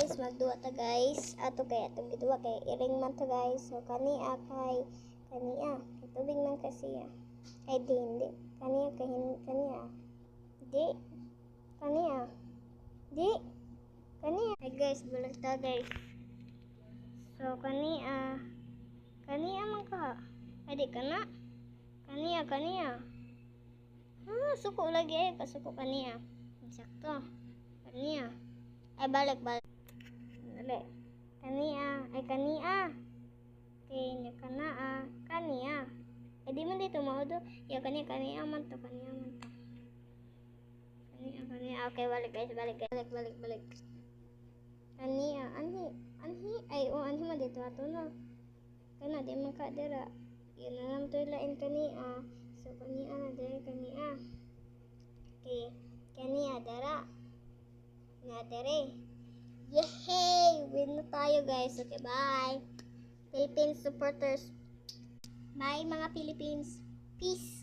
guys, magduwa ta guys. Ato kay atong giduwa kay iring man to guys. So kania kay tubig man kasi ay hindi. Kania kay kania. Di. Kania. Di. Kania. Ay guys, bulag ta guys. So kania man ka. Ay di kana. Kania. Suko lagi kasuko kania. Eksakto. Kania. Ay balik. Dali. Kania. Okay, kana kania. Ay di man dito maudo. Ya kania man to. Kania. Okay, balik guys, balik. Kania, anhi. Ay, anhi man dito ato na. Kana di man ka dira. Yun na lang to lain kania. So kania na dira kania. Okay, kania dara. Na dere. Yay! Win na tayo guys. Okay, bye. Philippines supporters. Bye mga Philippines. Peace.